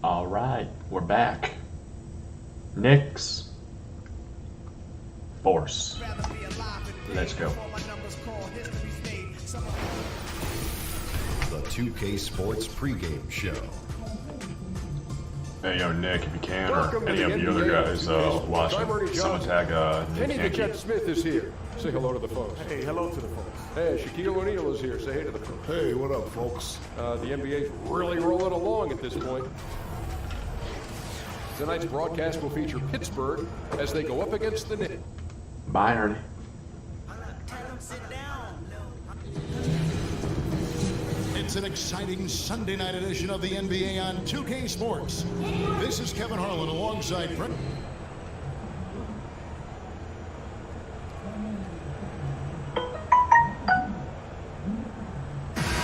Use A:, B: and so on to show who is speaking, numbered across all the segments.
A: All right, we're back. Knicks. Force. Let's go.
B: The 2K Sports pregame show.
A: Hey, yo, Nick, if you can,
C: Welcome
A: or any
C: to
A: of
C: the
A: the other
C: NBA
A: guys
C: 2K
A: watching,
C: Sports.
A: someone tag
C: Kenny
A: Nick
C: the
A: Yankee.
C: Jet Smith is here. Say hello to the folks.
D: Hey, hello to the folks.
C: Hey, Shaquille O'Neal is here. Say hey to the folks.
D: Hey, what up, folks?
C: The NBA's really rolling along at this point. Tonight's broadcast will feature Pittsburgh as they go up against the Knicks.
A: Bye, Ernie.
B: It's an exciting Sunday night edition of the NBA on 2K Sports. This is Kevin Harlan alongside Brent.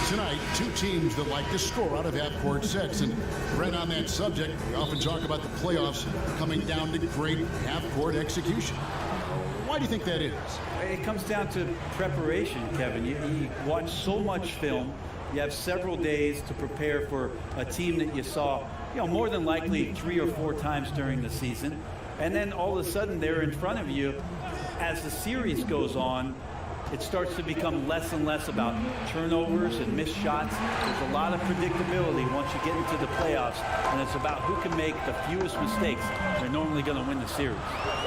B: Tonight, two teams that like to score out of half-court sets. And right on that subject, we often talk about the playoffs coming down to great half-court execution. Why do you think that is?
E: It comes down to preparation, Kevin. You watch so much film. You have several days to prepare for a team that you saw, more than likely 3 or 4 times during the season. And then all of a sudden they're in front of you. As the series goes on, it starts to become less and less about turnovers and missed shots. There's a lot of predictability once you get into the playoffs, and it's about who can make the fewest mistakes. They're normally going to win the series.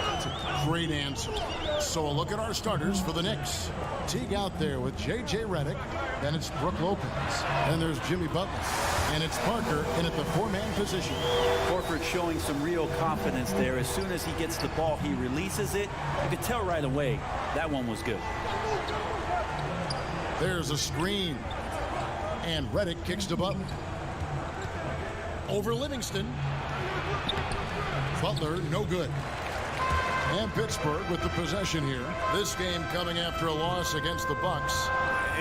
B: That's a great answer. So a look at our starters for the Knicks. Teague out there with J.J. Redick. Then it's Brook Lopez. Then there's Jimmy Butler. And it's Parker in at the 4-man position.
E: Horford showing some real confidence there. As soon as he gets the ball, he releases it. You could tell right away that one was good.
B: There's a screen. And Redick kicks to Butler. Over Livingston. Butler, no good. And Pittsburgh with the possession here. This game coming after a loss against the Bucks.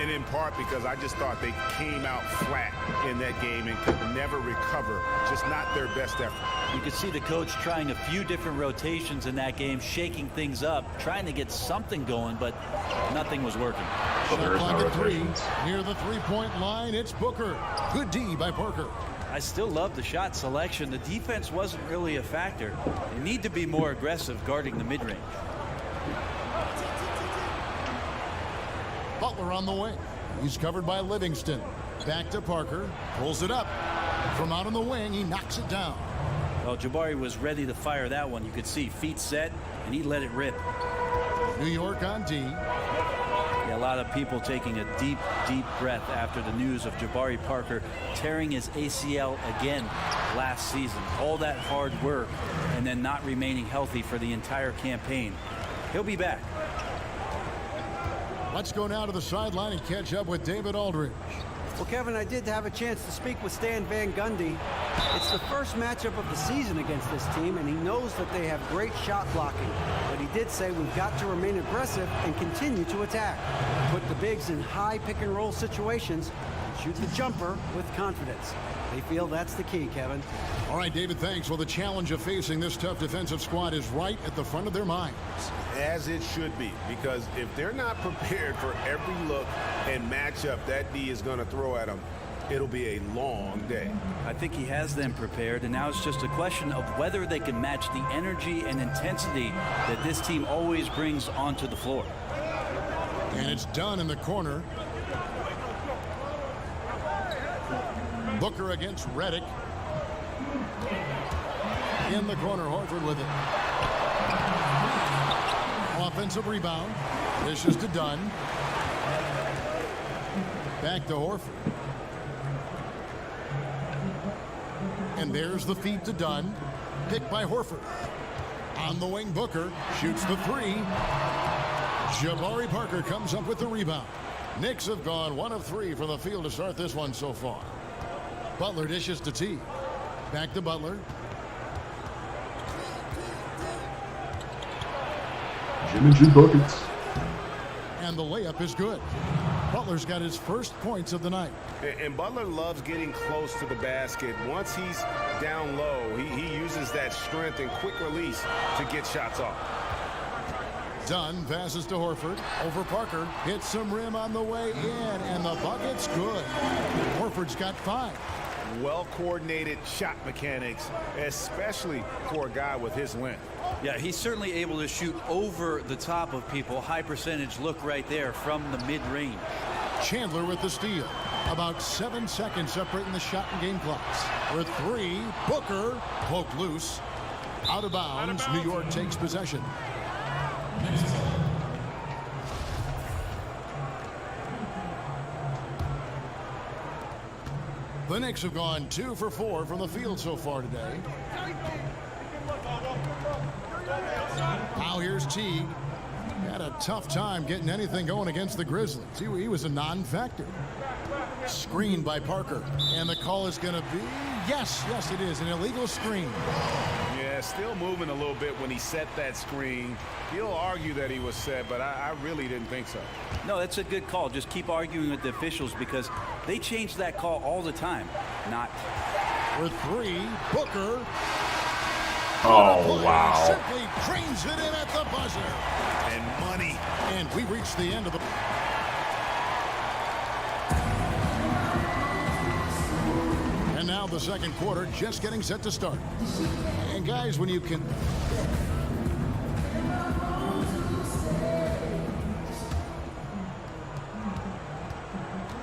D: And in part because I just thought they came out flat in that game and could never recover. Just not their best effort.
E: You could see the coach trying a few different rotations in that game, shaking things up, trying to get something going, but nothing was working.
B: Shot clock at 3. Near the three-point line, it's Booker. Good D by Parker.
E: I still love the shot selection. The defense wasn't really a factor. They need to be more aggressive guarding the mid-range.
B: Butler on the wing. He's covered by Livingston. Back to Parker. Pulls it up. From out on the wing, he knocks it down.
E: Well, Jabari was ready to fire that one. You could see feet set, and he let it rip.
B: New York on D.
E: Yeah, a lot of people taking a deep, deep breath after the news of Jabari Parker tearing his ACL again last season. All that hard work and then not remaining healthy for the entire campaign. He'll be back.
B: Let's go now to the sideline and catch up with David Aldridge.
F: Well, Kevin, I did have a chance to speak with Stan Van Gundy. It's the first matchup of the season against this team, and he knows that they have great shot blocking. But he did say we've got to remain aggressive and continue to attack. Put the bigs in high pick-and-roll situations and shoot the jumper with confidence. They feel that's the key, Kevin.
B: All right, David, thanks. Well, the challenge of facing this tough defensive squad is right at the front of their minds.
D: As it should be, because if they're not prepared for every look and matchup that D is going to throw at them, it'll be a long day.
E: I think he has them prepared, and now it's just a question of whether they can match the energy and intensity that this team always brings onto the floor.
B: And it's done in the corner. Booker against Redick. In the corner, Horford with it. Offensive rebound. Dishes to Dunn. Back to Horford. And there's the feed to Dunn. Picked by Horford. On the wing, Booker shoots the 3. Jabari Parker comes up with the rebound. Knicks have gone 1 of 3 from the field to start this one so far. Butler dishes to T. Back to Butler.
A: Jimmy G buckets.
B: And the layup is good. Butler's got his first points of the night.
D: And Butler loves getting close to the basket. Once he's down low, he uses that strength and quick release to get shots off.
B: Dunn passes to Horford. Over Parker. Hits some rim on the way in. And the bucket's good. Horford's got 5.
D: well-coordinated shot mechanics, especially for a guy with his length.
E: Yeah, he's certainly able to shoot over the top of people. High percentage look right there from the mid-range.
B: Chandler with the steal. About 7 seconds separating the shot and game clocks. For three, Booker poked loose. Out of bounds. New York takes possession. The Knicks have gone 2 for 4 from the field so far today. Now here's Teague. Had a tough time getting anything going against the Grizzlies. He was a non-factor. Screen by Parker. And the call is going to be, yes, it is, an illegal screen.
D: Yeah, still moving a little bit when he set that screen. He'll argue that he was set, but I really didn't think so.
E: No, that's a good call. Just keep arguing with the officials because they change that call all the time. Not.
B: For three, Booker.
A: Oh, wow.
B: Simply drains it in at the buzzer.
D: And money.
B: And we reached the end of the... And now the second quarter just getting set to start. And guys, when you can...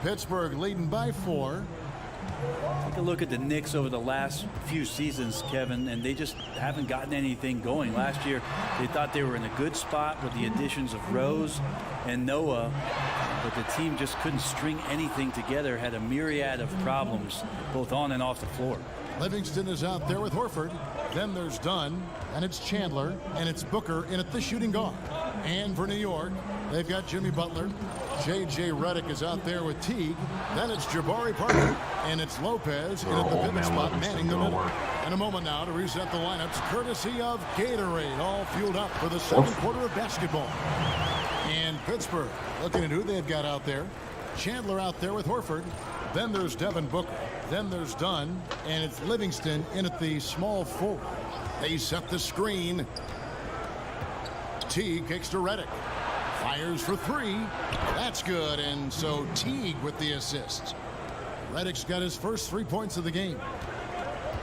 B: Pittsburgh leading by 4.
E: Take a look at the Knicks over the last few seasons, Kevin, and they just haven't gotten anything going. Last year, they thought they were in a good spot with the additions of Rose and Noah, but the team just couldn't string anything together, had a myriad of problems, both on and off the floor.
B: Livingston is out there with Horford. Then there's Dunn, and it's Chandler, and it's Booker in at the shooting guard. And for New York, they've got Jimmy Butler. J.J. Redick is out there with Teague. Then it's Jabari Parker, and it's Lopez in at the pivot spot, manning the middle. In a moment now to reset the lineups, courtesy of Gatorade, all fueled up for the second quarter of basketball. And Pittsburgh, looking at who they've got out there. Chandler out there with Horford. Then there's Devin Booker. Then there's Dunn, and it's Livingston in at the small forward. They set the screen. Teague kicks to Redick. Fires for three. That's good, and so Teague with the assist. Redick's got his first 3 points of the game.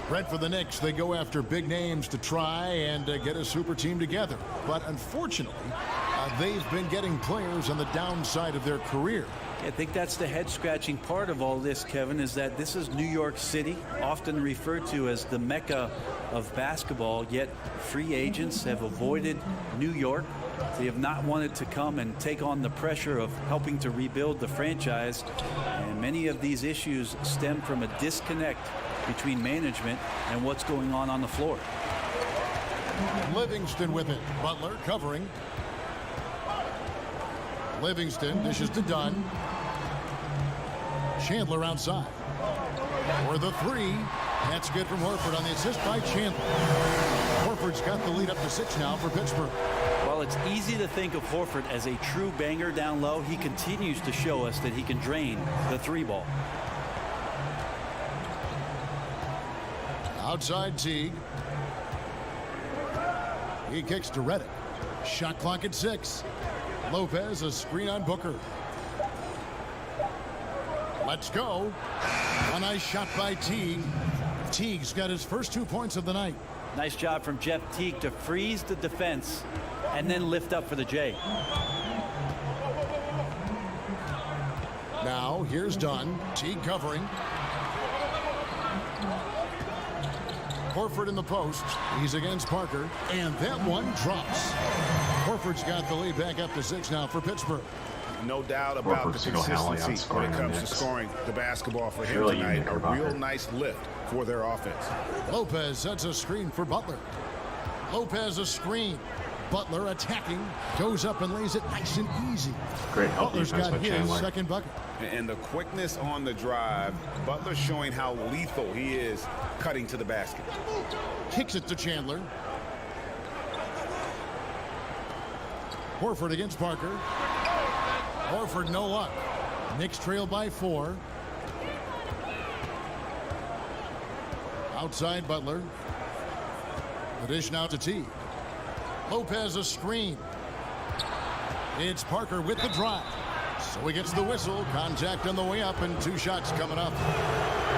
B: Brett for the Knicks, they go after big names to try and get a super team together. But unfortunately, they've been getting players on the downside of their career.
E: I think that's the head-scratching part of all this, Kevin, is that this is New York City, often referred to as the Mecca of basketball, yet free agents have avoided New York. They have not wanted to come and take on the pressure of helping to rebuild the franchise, and many of these issues stem from a disconnect between management and what's going on the floor.
B: Livingston with it. Butler covering. Livingston dishes to Dunn. Chandler outside. For the three. That's good from Horford on the assist by Chandler. Horford's got the lead up to 6 now for Pittsburgh.
E: While it's easy to think of Horford as a true banger down low, he continues to show us that he can drain the 3-ball.
B: Outside Teague. He kicks to Redick. Shot clock at 6. Lopez, a screen on Booker. Let's go. A nice shot by Teague. Teague's got his first 2 points of the night.
E: Nice job from Jeff Teague to freeze the defense and then lift up for the J.
B: Now here's Dunn. Teague covering. Horford in the post. He's against Parker. And that one drops. Horford's got the lead back up to 6 now for Pittsburgh.
D: No doubt about the consistency when it comes to scoring the basketball for him tonight. A real nice lift for their offense.
B: Lopez sets a screen for Butler. Lopez a screen. Butler attacking. Goes up and lays it nice and easy.
A: Great help.
B: Butler's got his
A: Chandler.
B: second bucket.
D: And the quickness on the drive, Butler showing how lethal he is cutting to the basket.
B: Kicks it to Chandler. Horford against Parker. Horford no luck. Knicks trail by 4. Outside Butler. The dish now to T. Lopez a screen. It's Parker with the drive. So he gets the whistle. Contact on the way up and 2 shots coming up.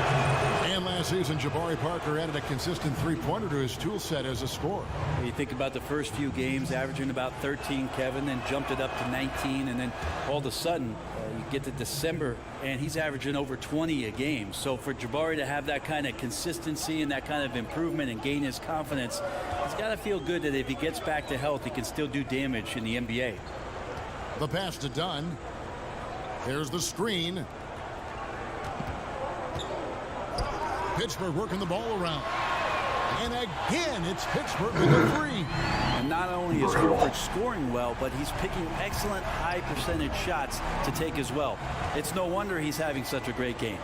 B: And last season, Jabari Parker added a consistent three-pointer to his tool set as a scorer.
E: You think about the first few games, averaging about 13, Kevin, then jumped it up to 19, and then all of a sudden, you get to December, and he's averaging over 20 a game. So for Jabari to have that kind of consistency and that kind of improvement and gain his confidence, he's got to feel good that if he gets back to health, he can still do damage in the NBA.
B: The pass to Dunn. There's the screen. Pittsburgh working the ball around. And again, it's Pittsburgh with a three.
E: And not only is Horford scoring well, but he's picking excellent high percentage shots to take as well. It's no wonder he's having such a great game.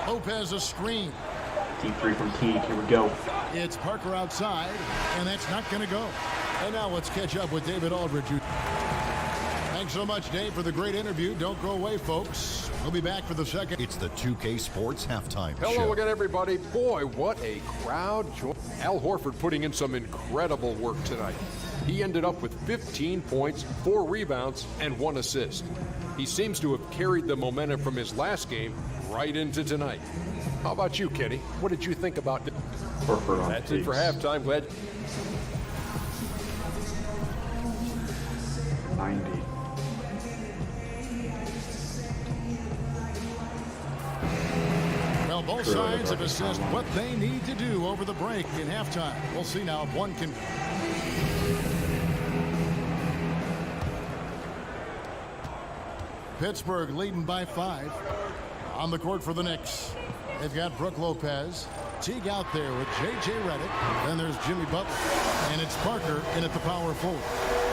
B: Lopez a screen.
A: Deep three from Teague. Here we go.
B: It's Parker outside, and that's not going to go. And now let's catch up with David Aldridge. Thanks so much, Dave, for the great interview. Don't go away, folks. We'll be back for the second.
G: It's the 2K Sports Halftime Show.
C: Hello again, everybody. Boy, what a crowd. Al Horford putting in some incredible work tonight. He ended up with 15 points, 4 rebounds, and 1 assist. He seems to have carried the momentum from his last game right into tonight. How about you, Kenny? What did you think about it?
A: Horford on
C: That's it for halftime. Glad.
A: 90.
B: Well, both sides have assessed what they need to do over the break in halftime. We'll see now if one can. Pittsburgh leading by 5. On the court for the Knicks. They've got Brook Lopez. Teague out there with J.J. Redick. Then there's Jimmy Butler. And it's Parker in at the power forward.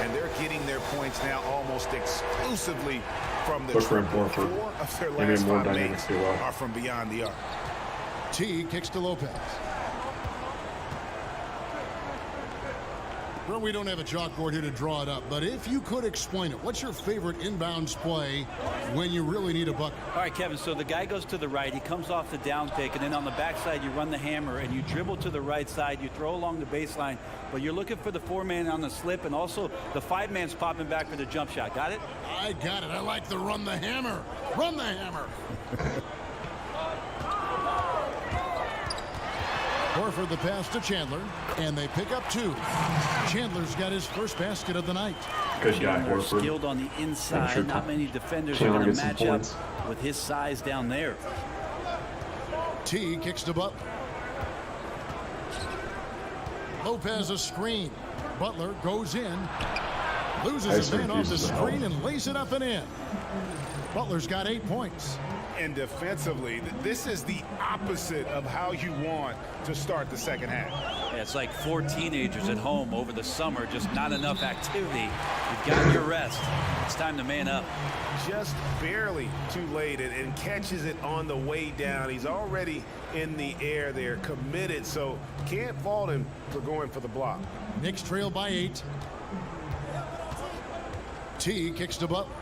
D: And they're getting their points now almost exclusively from the
A: Booker and
D: triple.
A: Horford.
D: 4 of their
A: Maybe
D: last
A: more
D: 5
A: dynamic
D: makes
A: duo.
D: are from beyond the arc.
B: Teague kicks to Lopez. Well, we don't have a chalkboard here to draw it up, but if you could explain it, what's your favorite inbounds play when you really need a bucket?
E: All right, Kevin, so the guy goes to the right. He comes off the down pick, and then on the backside, you run the hammer, and you dribble to the right side. You throw along the baseline, but you're looking for the 4-man on the slip, and also the 5-man's popping back for the jump shot. Got it?
B: I got it. I like the run the hammer. Run the hammer. Horford the pass to Chandler, and they pick up 2. Chandler's got his first basket of the night.
A: Good guy,
E: More
A: Horford.
E: skilled on the inside.
A: Sure,
E: Not many defenders
A: Chandler
E: are going
A: gets
E: to
A: some
E: match up
A: points.
E: with his size down there.
B: T kicks to Butler. Lopez a screen. Butler goes in. Loses a man off the screen and lays it up and in. Butler's got 8 points.
D: And defensively, this is the opposite of how you want to start the second half.
E: Yeah, it's like 4 teenagers at home over the summer, just not enough activity. You've got your rest. It's time to man up.
D: Just barely too late and catches it on the way down. He's already in the air there, committed, so can't fault him for going for the block.
B: Knicks trail by 8. T kicks to Butler.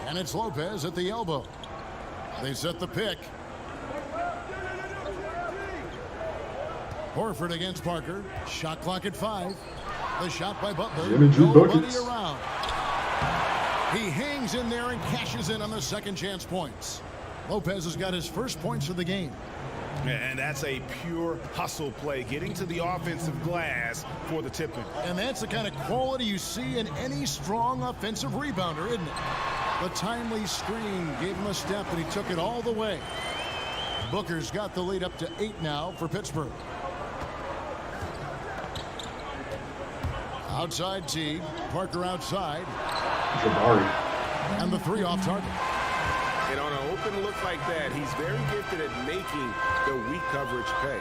B: And it's Lopez at the elbow. They set the pick. Horford against Parker. Shot clock at 5. The shot by Butler.
A: Jimmy G
B: Nobody
A: buckets.
B: around. He hangs in there and cashes in on the second chance points. Lopez has got his first points of the game.
D: And that's a pure hustle play, getting to the offensive glass for the tip-in.
B: And that's the kind of quality you see in any strong offensive rebounder, isn't it? The timely screen gave him a step, and he took it all the way. Booker's got the lead up to 8 now for Pittsburgh. Outside Teague. Parker outside.
A: Jabari.
B: And the 3 off target.
D: And on an open look like that, he's very gifted at making the weak coverage pay.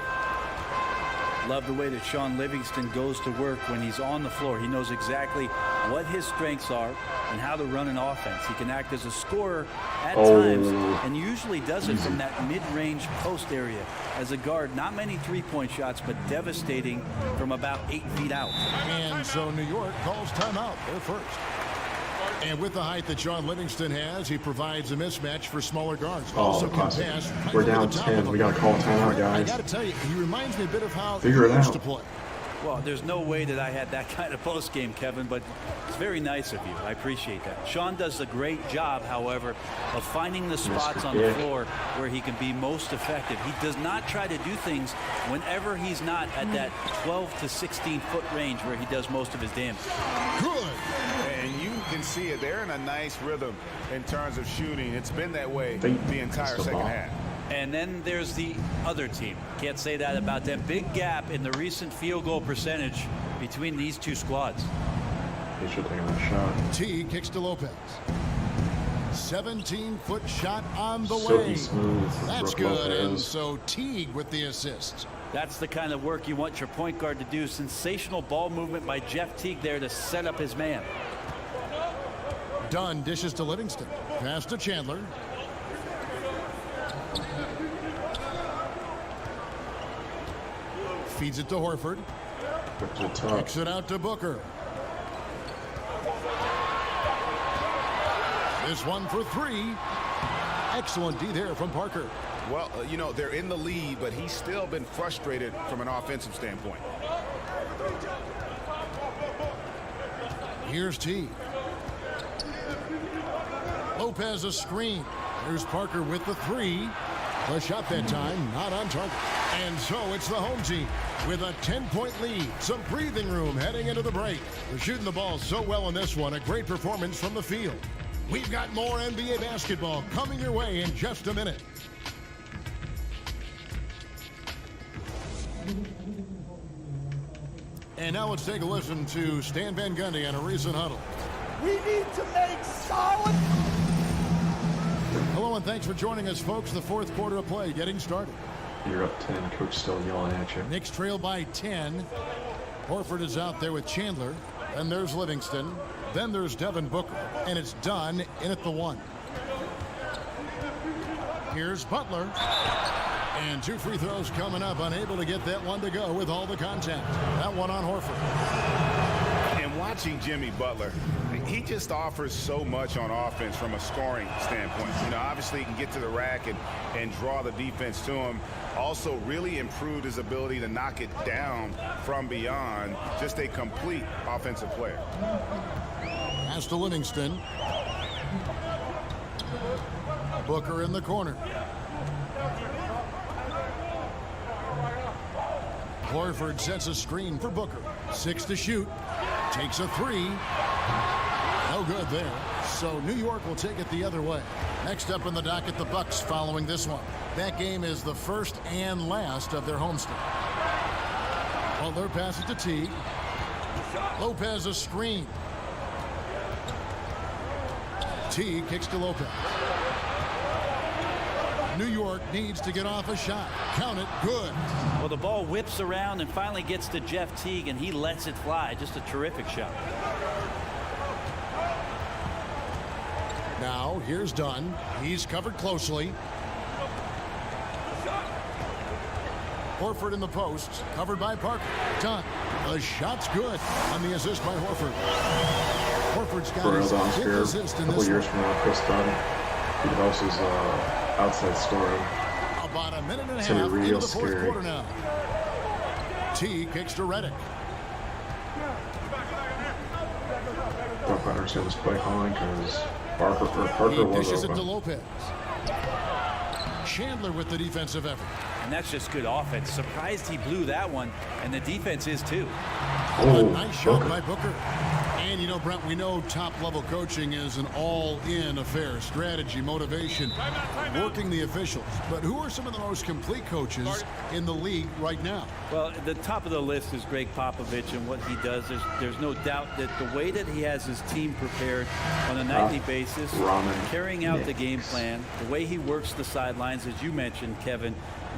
E: Love the way that Sean Livingston goes to work when he's on the floor. He knows exactly what his strengths are and how to run an offense. He can act as a scorer at times and usually does it from that mid-range post area. As a guard, not many three-point shots, but devastating from about 8 feet out.
B: And so New York calls timeout. They're first. And with the height that Sean Livingston has, he provides a mismatch for smaller guards. Also can
A: classic.
B: pass right
A: We're
B: over
A: down
B: the top
A: 10.
B: of
A: We got to call timeout,
B: I
A: guys.
B: got to tell you, he reminds me a bit of how
A: Figure
B: he
A: it
B: used
A: out.
B: to play.
E: Well, there's no way that I had that kind of post game, Kevin, but it's very nice of you. I appreciate that. Sean does a great job, however, of finding the spots on the floor where he can be most effective. He does not try to do things whenever he's not at that 12 to 16 foot range where he does most of his damage.
B: Good.
D: And you can see it. They're in a nice rhythm in terms of shooting. It's been that way the entire second half.
E: And then there's the other team. Can't say that about them. Big gap in the recent field goal percentage between these two squads.
A: He should take another shot.
B: T kicks to Lopez. 17-foot shot on the
A: Silky
B: way.
A: smooth.
B: That's
A: Brooke
B: good.
A: Lopez.
B: And so Teague with the assist.
E: That's the kind of work you want your point guard to do. Sensational ball movement by Jeff Teague there to set up his man.
B: Dunn dishes to Livingston. Pass to Chandler. Feeds it to Horford.
A: To the top.
B: Kicks it out to Booker. This one for three. Excellent D there from Parker.
D: Well, you know, they're in the lead, but he's still been frustrated from an offensive standpoint.
B: Here's T. Lopez a screen. There's Parker with the three. The shot that time not on target. And so it's the home team with a 10-point lead. Some breathing room heading into the break. They're shooting the ball so well in this one. A great performance from the field. We've got more NBA basketball coming your way in just a minute. And now let's take a listen to Stan Van Gundy on a recent huddle.
H: We need to make solid.
B: Hello and thanks for joining us, folks. The fourth quarter of play getting started.
A: You're up 10. Coach still yelling at you.
B: Knicks trail by 10. Horford is out there with Chandler. Then there's Livingston. Then there's Devin Booker. And it's Dunn in at the one. Here's Butler. And two free throws coming up. Unable to get that one to go with all the contact. That one on Horford.
D: And watching Jimmy Butler, he just offers so much on offense from a scoring standpoint. You know, obviously he can get to the rack and draw the defense to him. Also really improved his ability to knock it down from beyond. Just a complete offensive player.
B: Pass to Livingston. Booker in the corner. Horford sets a screen for Booker. 6 to shoot. Takes a three. No good there. So New York will take it the other way. Next up in the docket, the Bucks following this one. That game is the first and last of their homestand. Butler passes to Teague. Lopez a screen. Teague kicks to Lopez. New York needs to get off a shot. Count it. Good.
E: Well, the ball whips around and finally gets to Jeff Teague, and he lets it fly. Just a terrific shot.
B: Now, here's Dunn. He's covered closely. Horford in the post. Covered by Parker. Dunn. The shot's good on the assist by Horford. Horford's got his fifth assist in
A: a couple
B: this
A: years
B: one.
A: from now, Chris Dunn, he develops his outside scoring.
B: About a minute and a
A: It's gonna
B: half
A: be
B: into
A: real
B: the fourth
A: scary.
B: quarter now. T kicks to Redick.
A: Don't quite understand this play calling because Parker
B: He
A: was
B: dishes it to
A: open.
B: Lopez. Chandler with the defensive effort.
E: And that's just good offense. Surprised he blew that one, and the defense is too.
B: A
A: Oh,
B: nice shot
A: Booker.
B: by Booker. And, you know, Brent, we know top-level coaching is an all-in affair. Strategy, motivation, working the officials. But who are some of the most complete coaches in the league right now?
E: Well, the top of the list is Greg Popovich and what he does. There's no doubt that the way that he has his team prepared on a nightly basis, carrying out the game plan, the way he works the sidelines, as you mentioned, Kevin,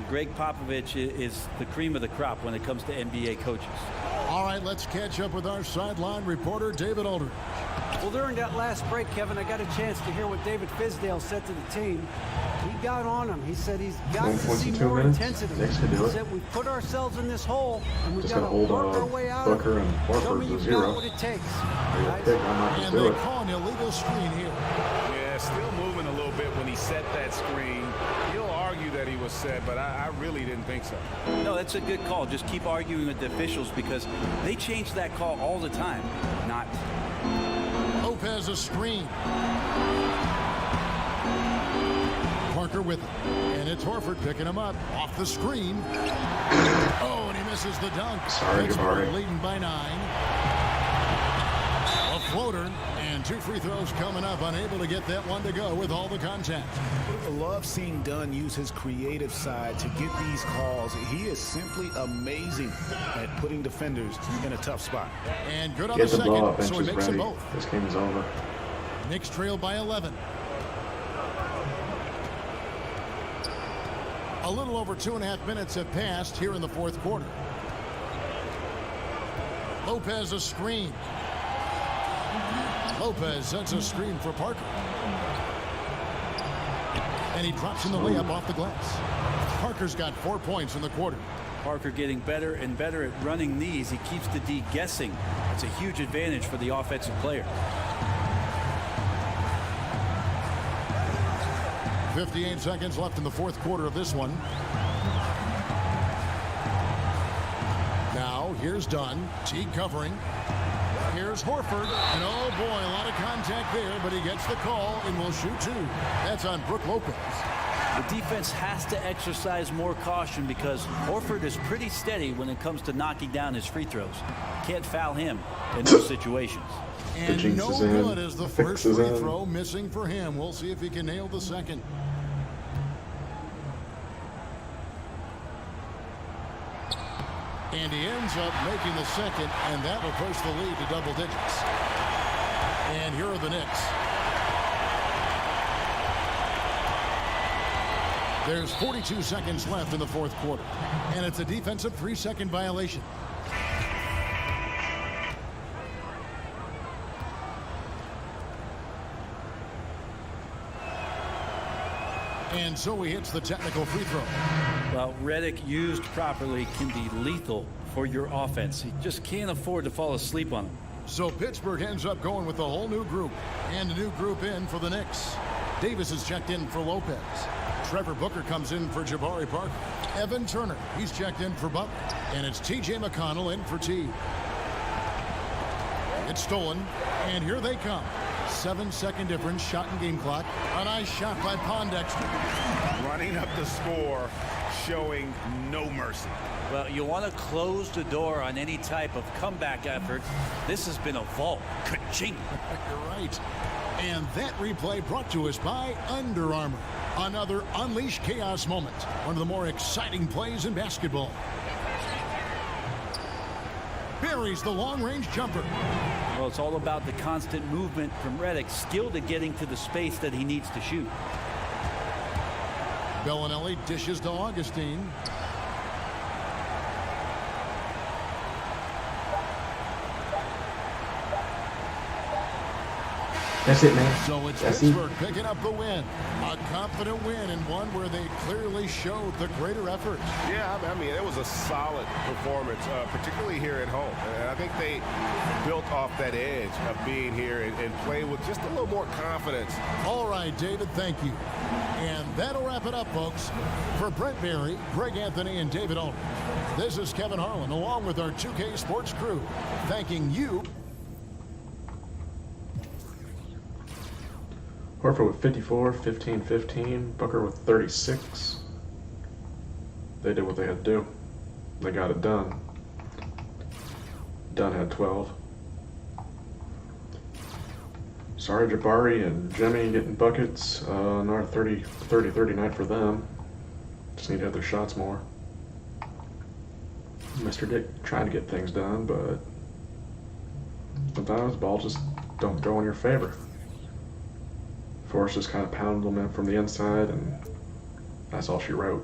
E: Greg Popovich is the cream of the crop when it comes to NBA coaches.
B: All right, let's catch up with our sideline reporter, David Aldridge.
F: Well, during that last break, Kevin, I got a chance to hear what David Fizdale said to the team. He got on him. He said he's got to see
A: 1.2
F: more
A: minutes.
F: intensity.
A: Knicks can do
F: He
A: it.
F: said we've put ourselves in this hole, and we've
A: Just
F: got to
A: gotta hold
F: work our way out of
A: Booker
F: it.
A: and
F: Show
A: Horford
F: me
A: to
F: you've
A: 0.
F: got what it takes.
A: I think I might just
B: And
A: do
B: they
A: it.
B: call an illegal screen here.
D: Yeah, still moving a little bit when he set that screen. You'll argue that he was was said, but I really didn't think so.
E: No, that's a good call. Just keep arguing with the officials because they change that call all the time. Not.
B: Lopez a screen. Parker with it. And it's Horford picking him up off the screen. Oh, and he misses the dunk.
A: Sorry,
B: Pittsburgh
A: Jabari.
B: leading by 9. A floater and 2 free throws coming up. Unable to get that one to go with all the contact.
I: I love seeing Dunn use his creative side to get these calls. He is simply amazing at putting defenders in a tough spot.
B: And good on
A: Get
B: the
A: the ball
B: second,
A: up,
B: so he
A: bench is
B: makes them
A: ready.
B: both.
A: This game is over.
B: Knicks trail by 11. A little over 2.5 minutes have passed here in the fourth quarter. Lopez a screen. Lopez sets a screen for Parker. And he drops in the layup off the glass. Parker's got 4 points in the quarter.
E: Parker getting better and better at running these. He keeps the D guessing. It's a huge advantage for the offensive player.
B: 58 seconds left in the fourth quarter of this one. Now here's Dunn. Teague covering. Here's Horford. And oh boy, a lot of contact there, but he gets the call and will shoot 2. That's on Brook Lopez.
E: The defense has to exercise more caution because Horford is pretty steady when it comes to knocking down his free throws. Can't foul him in those situations.
B: And
A: jinx
B: no
A: is in.
B: good as the
A: The fix
B: first
A: is
B: free
A: in.
B: throw missing for him. We'll see if he can nail the second. And he ends up making the second, and that will push the lead to double digits. And here are the Knicks. There's 42 seconds left in the fourth quarter, and it's a defensive 3-second violation. And so he hits the technical free throw.
E: Well, Redick used properly can be lethal for your offense. You just can't afford to fall asleep on him.
B: So Pittsburgh ends up going with a whole new group, and a new group in for the Knicks. Davis is checked in for Lopez. Trevor Booker comes in for Jabari Parker. Evan Turner, he's checked in for Butler. And it's T.J. McConnell in for T. It's stolen, and here they come. 7-second difference, shot and game clock. A nice shot by Pondexter.
D: Running up the score, showing no mercy.
E: Well, you want to close the door on any type of comeback effort. This has been a vault. Ka-ching.
B: You're right. And that replay brought to us by Under Armour. Another Unleash Chaos moment. One of the more exciting plays in basketball. Buries the long-range jumper.
E: Well, it's all about the constant movement from Redick, skilled at getting to the space that he needs to shoot.
B: Bellinelli dishes to Augustine.
A: That's it, man.
B: So it's
A: That's it.
B: Pittsburgh picking up the win. A confident win and one where they clearly showed the greater effort.
D: Yeah, I mean, it was a solid performance, particularly here at home. And I think they built off that edge of being here and played with just a little more confidence.
B: All right, David, thank you. And that'll wrap it up, folks. For Brent Berry, Greg Anthony, and David Aldridge, this is Kevin Harlan, along with our 2K Sports crew, thanking you.
A: Horford with 54, 15, 15. Booker with 36. They did what they had to do. They got it done. Dunn had 12. Sorry, Jabari and Jimmy getting buckets. Another 30 night for them. Just need to hit their shots more. Mr. Dick trying to get things done, but sometimes balls just don't go in your favor. Forrest just kind of pounded them in from the inside, and that's all she wrote.